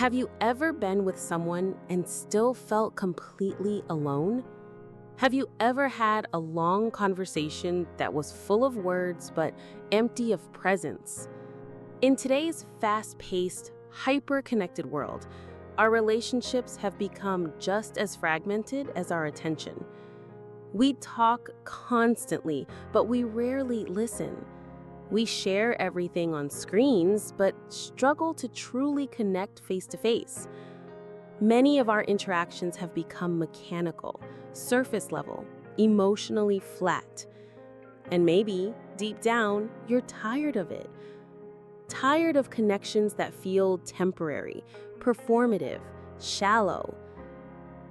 Have you ever been with someone and still felt completely alone? Have you ever had a long conversation that was full of words but empty of presence? In today's fast-paced, hyper-connected world, our relationships have become just as fragmented as our attention. We talk constantly, but we rarely listen. We share everything on screens, but struggle to truly connect face-to-face. Many of our interactions have become mechanical, surface level, emotionally flat. And maybe, deep down, you're tired of it. Tired of connections that feel temporary, performative, shallow.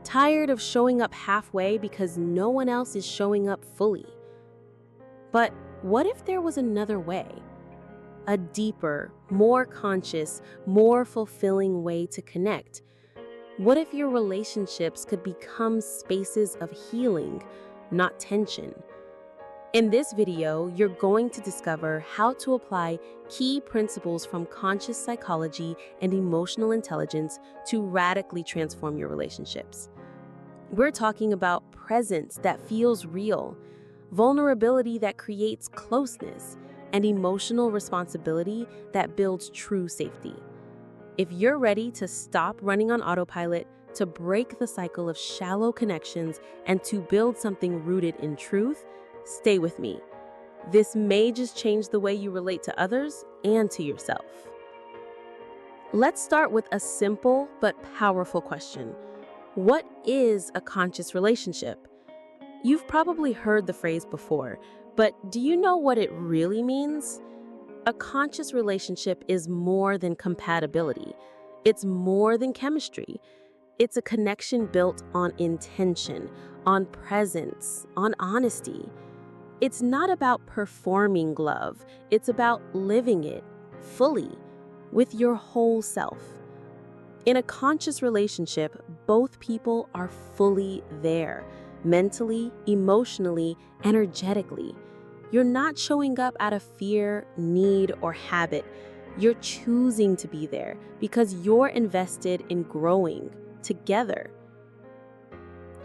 Tired of showing up halfway because no one else is showing up fully. But what if there was another way? A deeper, more conscious, more fulfilling way to connect? What if your relationships could become spaces of healing, not tension? In this video, you're going to discover how to apply key principles from conscious psychology and emotional intelligence to radically transform your relationships. We're talking about presence that feels real, vulnerability that creates closeness, and emotional responsibility that builds true safety. If you're ready to stop running on autopilot, to break the cycle of shallow connections, and to build something rooted in truth, stay with me. This may just change the way you relate to others and to yourself. Let's start with a simple but powerful question. What is a conscious relationship? You've probably heard the phrase before, but do you know what it really means? A conscious relationship is more than compatibility. It's more than chemistry. It's a connection built on intention, on presence, on honesty. It's not about performing love. It's about living it fully, with your whole self. In a conscious relationship, both people are fully there. Mentally, emotionally, energetically. You're not showing up out of fear, need, or habit. You're choosing to be there because you're invested in growing together.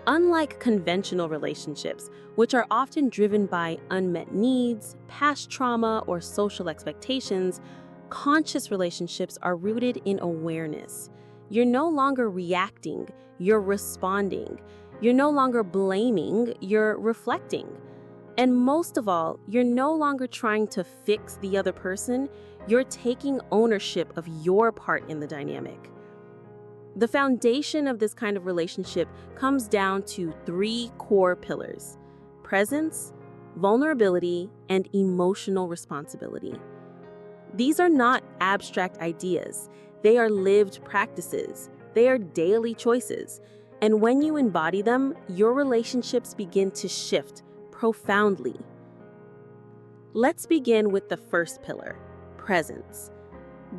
Unlike conventional relationships, which are often driven by unmet needs, past trauma, or social expectations, conscious relationships are rooted in awareness. You're no longer reacting, you're responding. You're no longer blaming, you're reflecting. And most of all, you're no longer trying to fix the other person, you're taking ownership of your part in the dynamic. The foundation of this kind of relationship comes down to 3 core pillars: presence, vulnerability, and emotional responsibility. These are not abstract ideas, they are lived practices, they are daily choices. And when you embody them, your relationships begin to shift profoundly. Let's begin with the first pillar, presence.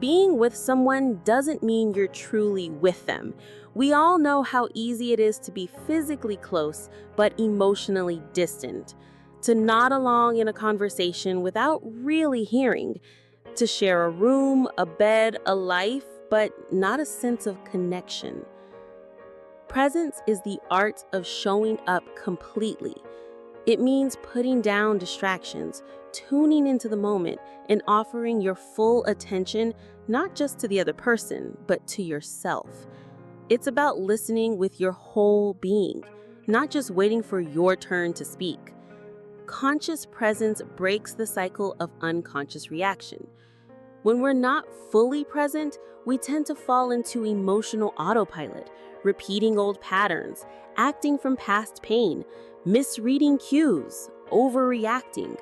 Being with someone doesn't mean you're truly with them. We all know how easy it is to be physically close, but emotionally distant. To nod along in a conversation without really hearing. To share a room, a bed, a life, but not a sense of connection. Presence is the art of showing up completely. It means putting down distractions, tuning into the moment, and offering your full attention not just to the other person, but to yourself. It's about listening with your whole being, not just waiting for your turn to speak. Conscious presence breaks the cycle of unconscious reaction. When we're not fully present, we tend to fall into emotional autopilot, repeating old patterns, acting from past pain, misreading cues, overreacting.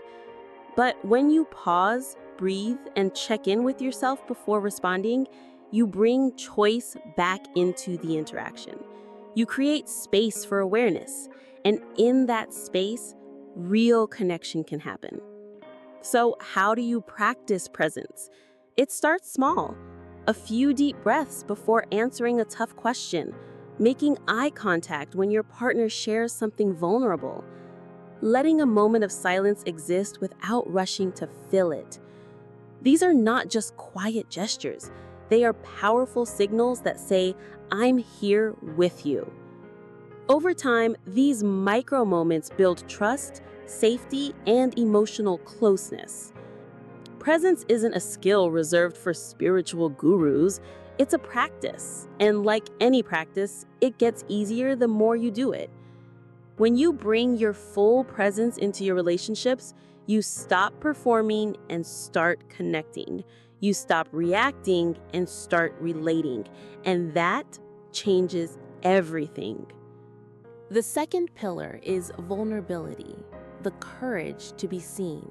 But when you pause, breathe, and check in with yourself before responding, you bring choice back into the interaction. You create space for awareness, and in that space, real connection can happen. So how do you practice presence? It starts small. A few deep breaths before answering a tough question, making eye contact when your partner shares something vulnerable, letting a moment of silence exist without rushing to fill it. These are not just quiet gestures. They are powerful signals that say, I'm here with you. Over time, these micro moments build trust, safety, and emotional closeness. Presence isn't a skill reserved for spiritual gurus, it's a practice. And like any practice, it gets easier the more you do it. When you bring your full presence into your relationships, you stop performing and start connecting. You stop reacting and start relating. And that changes everything. The second pillar is vulnerability, the courage to be seen.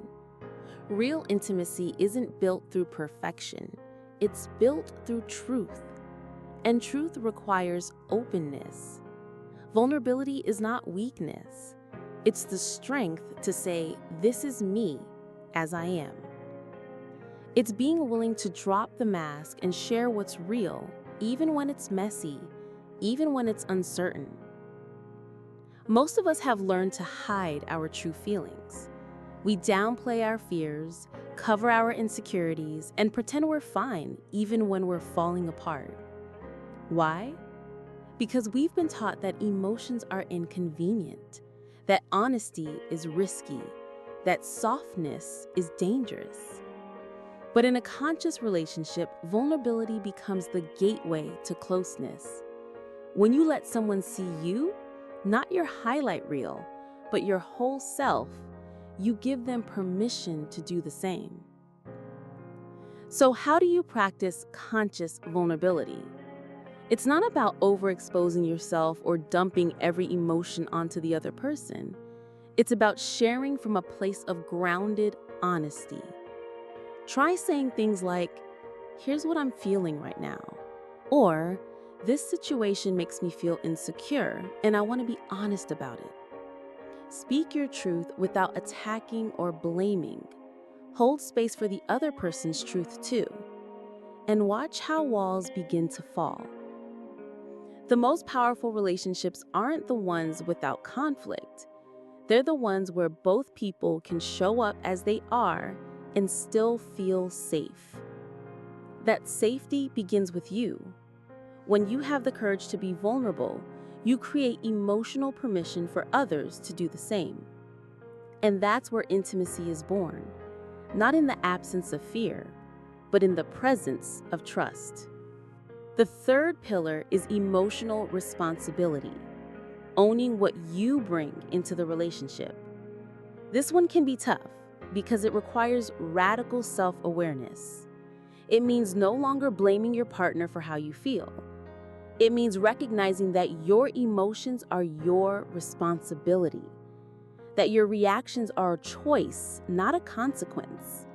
Real intimacy isn't built through perfection, it's built through truth. And truth requires openness. Vulnerability is not weakness. It's the strength to say, this is me as I am. It's being willing to drop the mask and share what's real, even when it's messy, even when it's uncertain. Most of us have learned to hide our true feelings. We downplay our fears, cover our insecurities, and pretend we're fine even when we're falling apart. Why? Because we've been taught that emotions are inconvenient, that honesty is risky, that softness is dangerous. But in a conscious relationship, vulnerability becomes the gateway to closeness. When you let someone see you, not your highlight reel, but your whole self, you give them permission to do the same. So how do you practice conscious vulnerability? It's not about overexposing yourself or dumping every emotion onto the other person. It's about sharing from a place of grounded honesty. Try saying things like, here's what I'm feeling right now, or this situation makes me feel insecure and I want to be honest about it. Speak your truth without attacking or blaming. Hold space for the other person's truth too. And watch how walls begin to fall. The most powerful relationships aren't the ones without conflict. They're the ones where both people can show up as they are and still feel safe. That safety begins with you. When you have the courage to be vulnerable, you create emotional permission for others to do the same. And that's where intimacy is born, not in the absence of fear, but in the presence of trust. The third pillar is emotional responsibility, owning what you bring into the relationship. This one can be tough because it requires radical self-awareness. It means no longer blaming your partner for how you feel. It means recognizing that your emotions are your responsibility, that your reactions are a choice, not a consequence.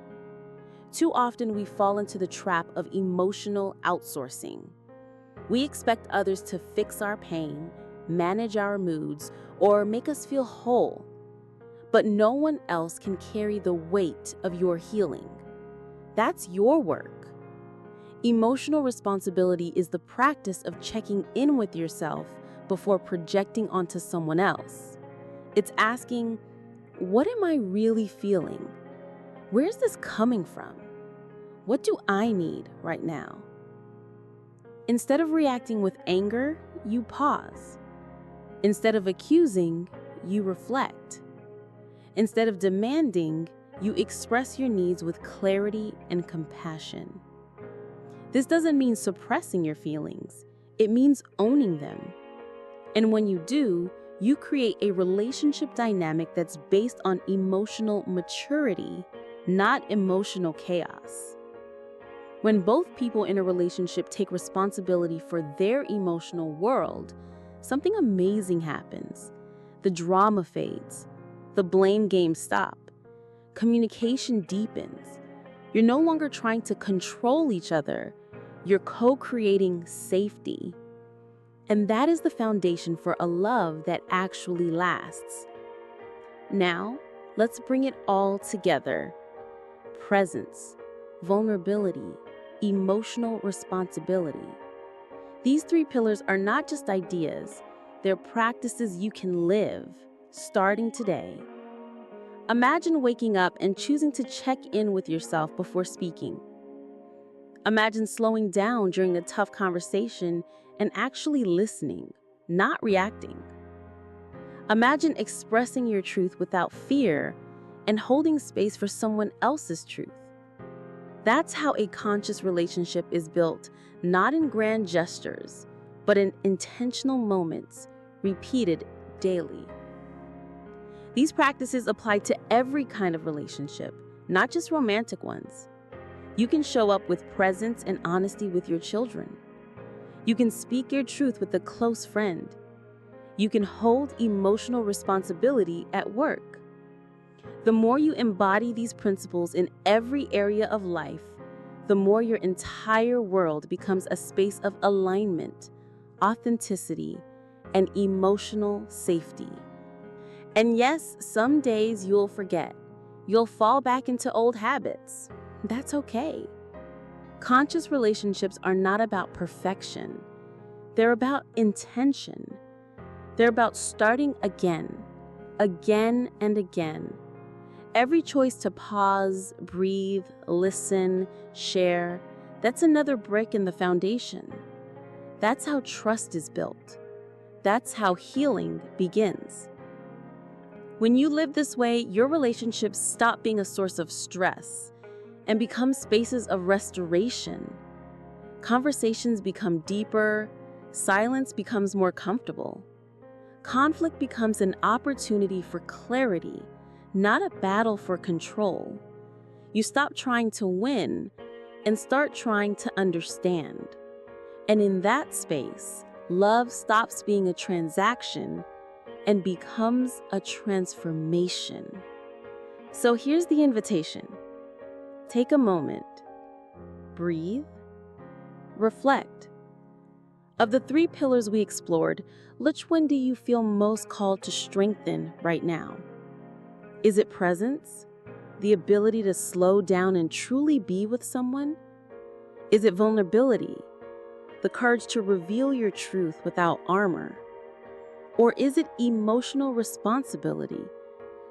Too often we fall into the trap of emotional outsourcing. We expect others to fix our pain, manage our moods, or make us feel whole. But no one else can carry the weight of your healing. That's your work. Emotional responsibility is the practice of checking in with yourself before projecting onto someone else. It's asking, what am I really feeling? Where's this coming from? What do I need right now? Instead of reacting with anger, you pause. Instead of accusing, you reflect. Instead of demanding, you express your needs with clarity and compassion. This doesn't mean suppressing your feelings. It means owning them. And when you do, you create a relationship dynamic that's based on emotional maturity, not emotional chaos. When both people in a relationship take responsibility for their emotional world, something amazing happens. The drama fades. The blame games stop. Communication deepens. You're no longer trying to control each other. You're co-creating safety. And that is the foundation for a love that actually lasts. Now, let's bring it all together. Presence, vulnerability, emotional responsibility. These three pillars are not just ideas, they're practices you can live, starting today. Imagine waking up and choosing to check in with yourself before speaking. Imagine slowing down during a tough conversation and actually listening, not reacting. Imagine expressing your truth without fear and holding space for someone else's truth. That's how a conscious relationship is built, not in grand gestures, but in intentional moments, repeated daily. These practices apply to every kind of relationship, not just romantic ones. You can show up with presence and honesty with your children. You can speak your truth with a close friend. You can hold emotional responsibility at work. The more you embody these principles in every area of life, the more your entire world becomes a space of alignment, authenticity, and emotional safety. And yes, some days you'll forget. You'll fall back into old habits. That's okay. Conscious relationships are not about perfection. They're about intention. They're about starting again and again. Every choice to pause, breathe, listen, share, that's another brick in the foundation. That's how trust is built. That's how healing begins. When you live this way, your relationships stop being a source of stress and become spaces of restoration. Conversations become deeper, silence becomes more comfortable. Conflict becomes an opportunity for clarity, not a battle for control. You stop trying to win and start trying to understand. And in that space, love stops being a transaction and becomes a transformation. So here's the invitation. Take a moment, breathe, reflect. Of the 3 pillars we explored, which one do you feel most called to strengthen right now? Is it presence? The ability to slow down and truly be with someone? Is it vulnerability? The courage to reveal your truth without armor? Or is it emotional responsibility?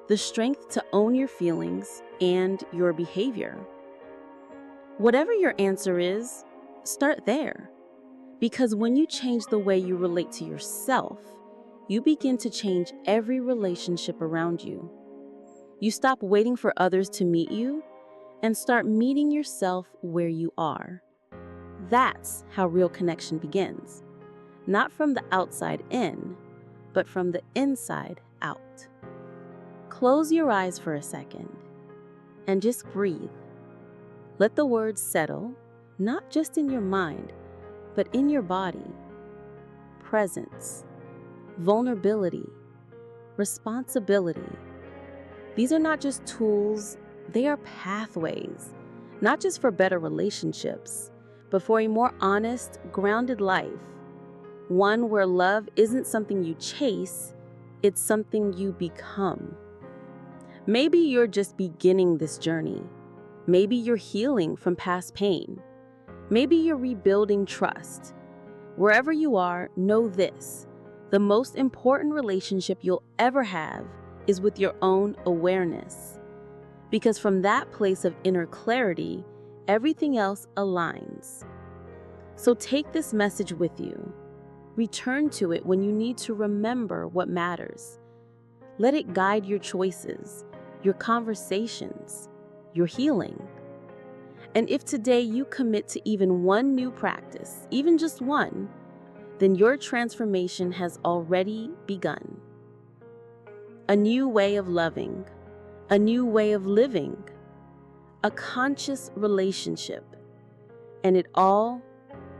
The strength to own your feelings and your behavior? Whatever your answer is, start there. Because when you change the way you relate to yourself, you begin to change every relationship around you. You stop waiting for others to meet you and start meeting yourself where you are. That's how real connection begins. Not from the outside in, but from the inside out. Close your eyes for a second and just breathe. Let the words settle, not just in your mind, but in your body. Presence, vulnerability, responsibility. These are not just tools, they are pathways, not just for better relationships, but for a more honest, grounded life. One where love isn't something you chase, it's something you become. Maybe you're just beginning this journey. Maybe you're healing from past pain. Maybe you're rebuilding trust. Wherever you are, know this: the most important relationship you'll ever have is with your own awareness. Because from that place of inner clarity, everything else aligns. So take this message with you. Return to it when you need to remember what matters. Let it guide your choices, your conversations, your healing. And if today you commit to even one new practice, even just one, then your transformation has already begun. A new way of loving, a new way of living, a conscious relationship. And it all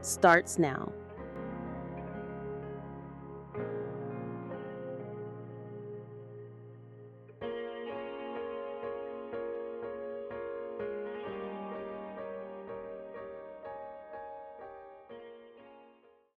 starts now.